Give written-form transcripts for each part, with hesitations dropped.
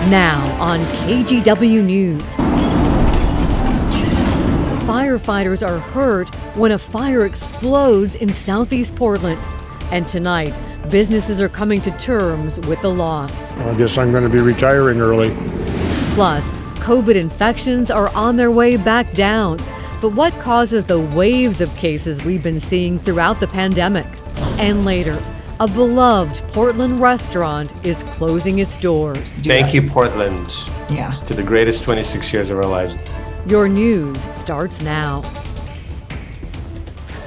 Now on KGW News. Firefighters are hurt when a fire explodes in southeast Portland. And tonight, businesses are coming to terms with the loss. I guess I'm going to be retiring early. Plus, COVID infections are on their way back down. But what causes the waves of cases we've been seeing throughout the pandemic? And later, a beloved Portland restaurant is closing its doors. Thank you, Portland. Yeah. To the greatest 26 years of our lives. Your news starts now.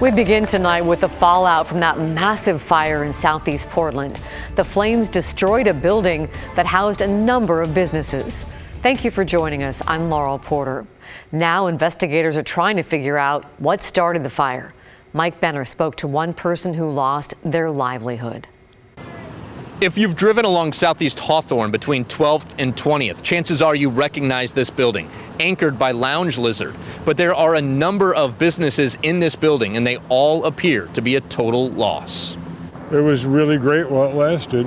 We begin tonight with the fallout from that massive fire in southeast Portland. The flames destroyed a building that housed a number of businesses. Thank you for joining us. I'm Laurel Porter. Now investigators are trying to figure out what started the fire. Mike Benner spoke to one person who lost their livelihood. If you've driven along Southeast Hawthorne between 12th and 20th, chances are you recognize this building, anchored by Lounge Lizard. But there are a number of businesses in this building, and they all appear to be a total loss. It was really great while it lasted.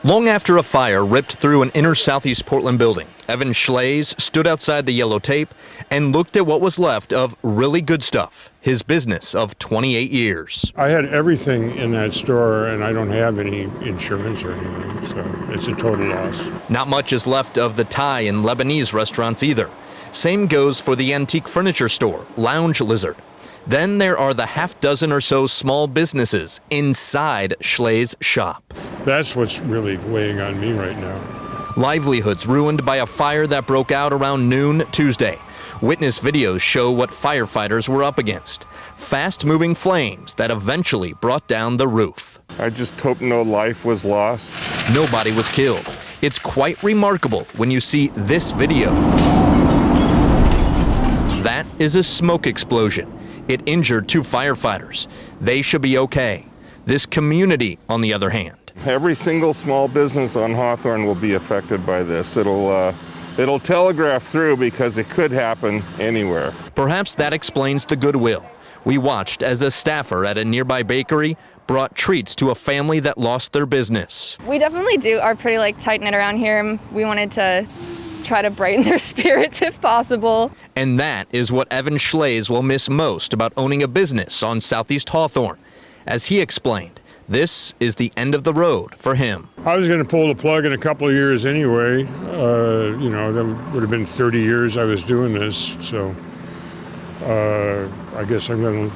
Long after a fire ripped through an inner Southeast Portland building, Evan Schlaze stood outside the yellow tape and looked at what was left of really good stuff, his business of 28 years. I had everything in that store, and I don't have any insurance or anything, so it's a total loss. Not much is left of the Thai and Lebanese restaurants either. Same goes for the antique furniture store, Lounge Lizard. Then there are the half dozen or so small businesses inside Schlaze's shop. That's what's really weighing on me right now. Livelihoods ruined by a fire that broke out around noon Tuesday. Witness videos show what firefighters were up against. Fast-moving flames that eventually brought down the roof. I just hope no life was lost. Nobody was killed. It's quite remarkable when you see this video. That is a smoke explosion. It injured 2 firefighters. They should be okay. This community, on the other hand. Every single small business on Hawthorne will be affected by this. It'll telegraph through because it could happen anywhere. Perhaps that explains the goodwill. We watched as a staffer at a nearby bakery brought treats to a family that lost their business. We definitely are pretty tight-knit around here. We wanted to try to brighten their spirits if possible. And that is what Evan Schlaze will miss most about owning a business on Southeast Hawthorne. As he explained, this is the end of the road for him. I was going to pull the plug in a couple of years anyway. That would have been 30 years I was doing this, so I guess I'm going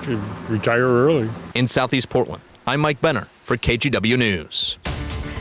to retire early. In Southeast Portland, I'm Mike Benner for KGW News.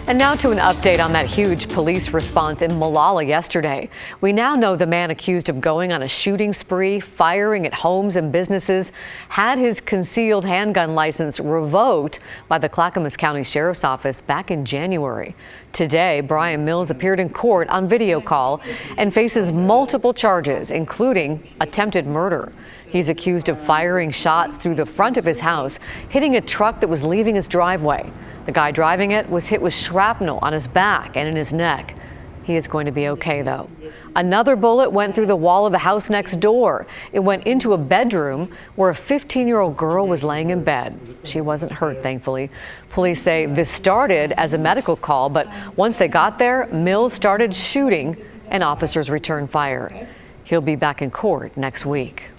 And now to an update on that huge police response in Molalla yesterday. We now know the man accused of going on a shooting spree, firing at homes and businesses, had his concealed handgun license revoked by the Clackamas County Sheriff's Office back in January. Today, Brian Mills appeared in court on video call and faces multiple charges, including attempted murder. He's accused of firing shots through the front of his house, hitting a truck that was leaving his driveway. The guy driving it was hit with shrapnel on his back and in his neck. He is going to be okay, though. Another bullet went through the wall of the house next door. It went into a bedroom where a 15-year-old girl was laying in bed. She wasn't hurt, thankfully. Police say this started as a medical call, but once they got there, Mills started shooting and officers returned fire. He'll be back in court next week.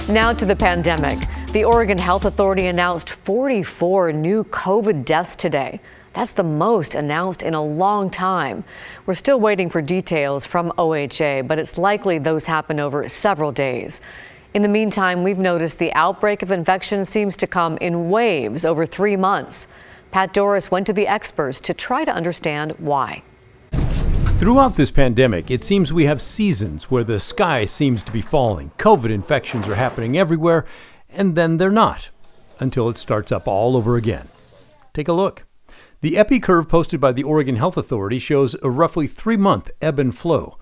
Now to the pandemic. The Oregon Health Authority announced 44 new COVID deaths today. That's the most announced in a long time. We're still waiting for details from OHA, but it's likely those happen over several days. In the meantime, we've noticed the outbreak of infection seems to come in waves over 3 months. Pat Doris went to the experts to try to understand why. Throughout this pandemic, it seems we have seasons where the sky seems to be falling. COVID infections are happening everywhere, and then they're not, until it starts up all over again. Take a look. The epi curve posted by the Oregon Health Authority shows a roughly 3-month ebb and flow.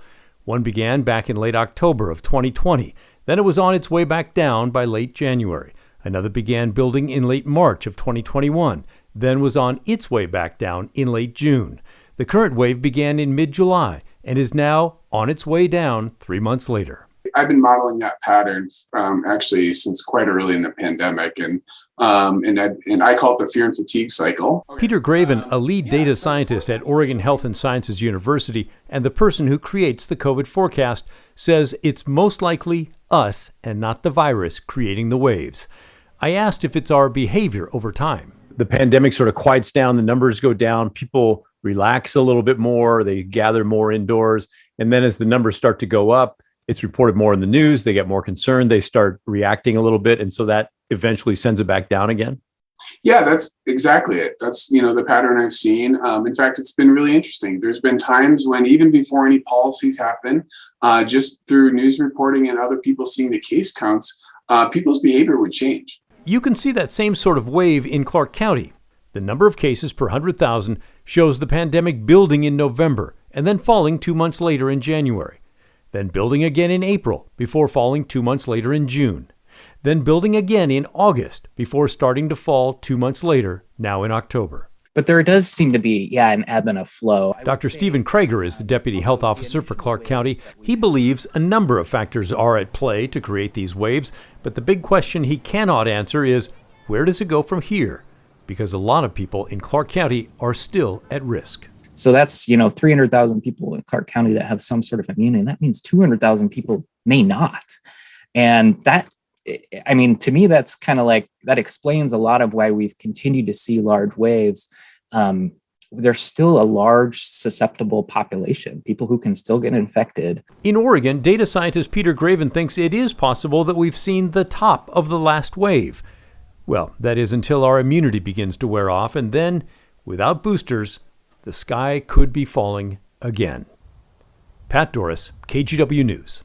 One began back in late October of 2020. Then it was on its way back down by late January. Another began building in late March of 2021, then was on its way back down in late June. The current wave began in mid-July and is now on its way down 3 months later. I've been modeling that pattern actually since quite early in the pandemic, and I call it the fear and fatigue cycle. Peter Graven, a lead data scientist at Oregon Health and Sciences University and the person who creates the COVID forecast, says it's most likely us and not the virus creating the waves. I asked if it's our behavior over time. The pandemic sort of quiets down, the numbers go down, people relax a little bit more, they gather more indoors, and then as the numbers start to go up, it's reported more in the news, they get more concerned, they start reacting a little bit, and so that eventually sends it back down again? Yeah, that's exactly it. That's, the pattern I've seen. In fact, it's been really interesting. There's been times when even before any policies happen, just through news reporting and other people seeing the case counts, people's behavior would change. You can see that same sort of wave in Clark County. The number of cases per 100,000 shows the pandemic building in November and then falling 2 months later in January, then building again in April before falling 2 months later in June, then building again in August before starting to fall 2 months later, now in October. But there does seem to be, an ebb and a flow. Dr. Stephen Krager is the deputy health officer for Clark County. He believes a number of factors are at play to create these waves, but the big question he cannot answer is, where does it go from here? Because a lot of people in Clark County are still at risk. So that's, 300,000 people in Clark County that have some sort of immunity. That means 200,000 people may not. And that, to me, that's kind of like, that explains a lot of why we've continued to see large waves. There's still a large susceptible population, people who can still get infected. In Oregon, data scientist Peter Graven thinks it is possible that we've seen the top of the last wave. Well, that is until our immunity begins to wear off, and then, without boosters, the sky could be falling again. Pat Doris, KGW News.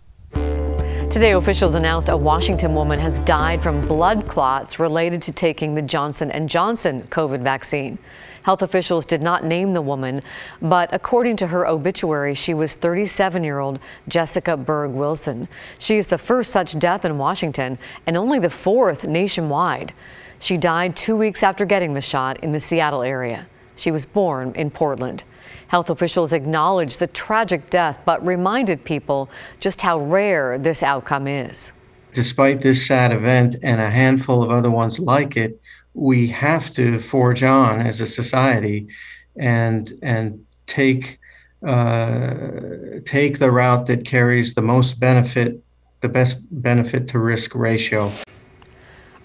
Today, officials announced a Washington woman has died from blood clots related to taking the Johnson & Johnson COVID vaccine. Health officials did not name the woman, but according to her obituary, she was 37-year-old Jessica Berg Wilson. She is the first such death in Washington and only the fourth nationwide. She died 2 weeks after getting the shot in the Seattle area. She was born in Portland. Health officials acknowledged the tragic death, but reminded people just how rare this outcome is. Despite this sad event and a handful of other ones like it, we have to forge on as a society and take the route that carries the most benefit, the best benefit to risk ratio.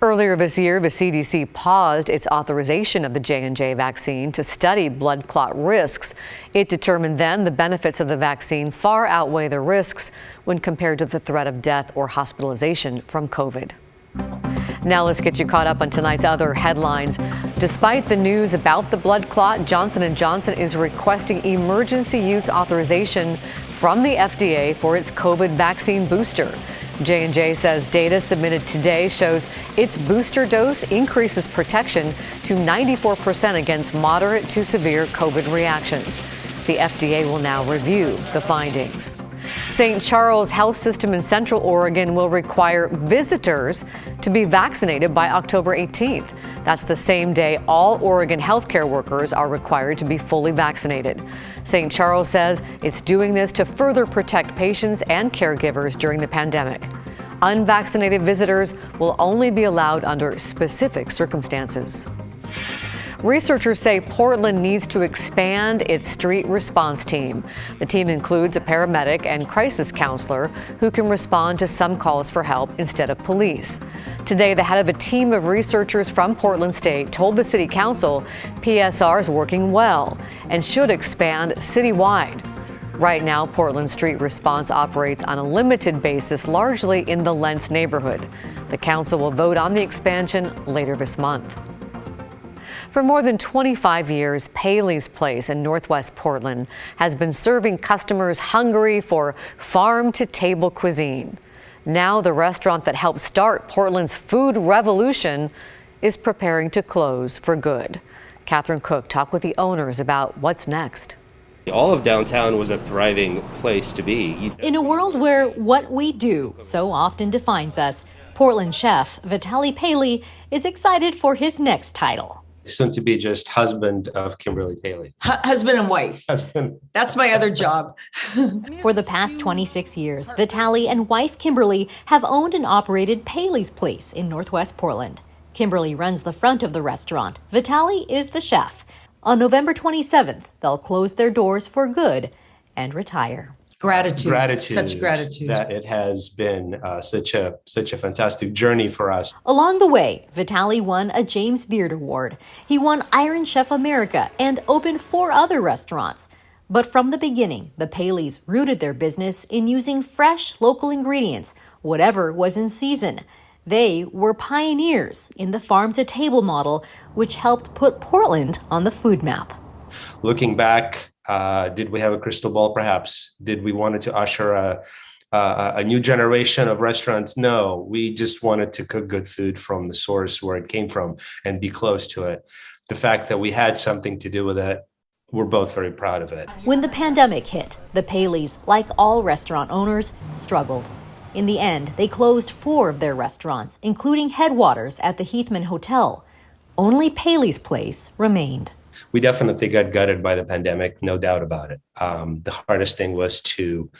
Earlier this year, the CDC paused its authorization of the J&J vaccine to study blood clot risks. It determined then the benefits of the vaccine far outweigh the risks when compared to the threat of death or hospitalization from COVID. Now let's get you caught up on tonight's other headlines. Despite the news about the blood clot, Johnson & Johnson is requesting emergency use authorization from the FDA for its COVID vaccine booster. J&J says data submitted today shows its booster dose increases protection to 94% against moderate to severe COVID reactions. The FDA will now review the findings. St. Charles Health System in Central Oregon will require visitors to be vaccinated by October 18th. That's the same day all Oregon healthcare workers are required to be fully vaccinated. St. Charles says it's doing this to further protect patients and caregivers during the pandemic. Unvaccinated visitors will only be allowed under specific circumstances. Researchers say Portland needs to expand its street response team. The team includes a paramedic and crisis counselor who can respond to some calls for help instead of police. Today, the head of a team of researchers from Portland State told the City Council PSR is working well and should expand citywide. Right now, Portland Street Response operates on a limited basis, largely in the Lentz neighborhood. The council will vote on the expansion later this month. For more than 25 years, Paley's Place in Northwest Portland has been serving customers hungry for farm-to-table cuisine. Now the restaurant that helped start Portland's food revolution is preparing to close for good. Catherine Cook talked with the owners about what's next. All of downtown was a thriving place to be. In a world where what we do so often defines us, Portland chef Vitaly Paley is excited for his next title. Soon to be just husband of Kimberly Paley. Husband and wife. Husband. That's my other job. For the past 26 years, Vitaly and wife Kimberly have owned and operated Paley's Place in Northwest Portland. Kimberly runs the front of the restaurant. Vitaly is the chef. On November 27th, they'll close their doors for good and retire. Gratitude. Such gratitude. That it has been such a fantastic journey for us. Along the way, Vitaly won a James Beard Award. He won Iron Chef America and opened 4 other restaurants. But from the beginning, the Paleys rooted their business in using fresh local ingredients, whatever was in season. They were pioneers in the farm-to-table model, which helped put Portland on the food map. Looking back, did we have a crystal ball? Perhaps. Did we wanted to usher a new generation of restaurants? No, we just wanted to cook good food from the source where it came from and be close to it. The fact that we had something to do with it, we're both very proud of it. When the pandemic hit, the Paleys, like all restaurant owners, struggled. In the end, they closed 4 of their restaurants, including Headwaters at the Heathman Hotel. Only Paley's Place remained. We definitely got gutted by the pandemic, no doubt about it. The hardest thing was to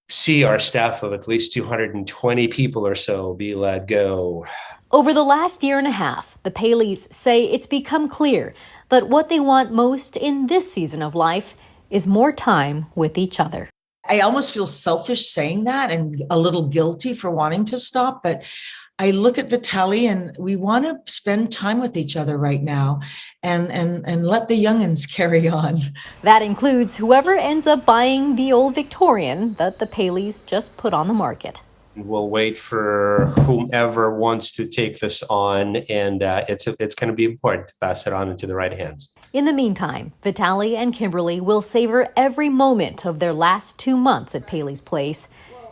see our staff of at least 220 people or so be let go. Over the last year and a half, the Paleys say it's become clear that what they want most in this season of life is more time with each other. I almost feel selfish saying that and a little guilty for wanting to stop, but I look at Vitaly and we want to spend time with each other right now and let the youngins carry on. That includes whoever ends up buying the old Victorian that the Paleys just put on the market. We'll wait for whomever wants to take this on, and it's going to be important to pass it on into the right hands. In the meantime, Vitaly and Kimberly will savor every moment of their last 2 months at Paley's Place,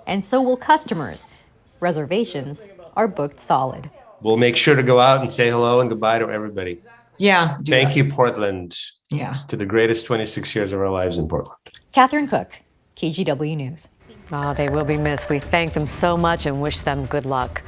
and so will customers. Reservations are booked solid. We'll make sure to go out and say hello and goodbye to everybody. Yeah. Thank you, Portland. Yeah. To the greatest 26 years of our lives in Portland. Catherine Cook, KGW News. Oh, they will be missed. We thank them so much and wish them good luck.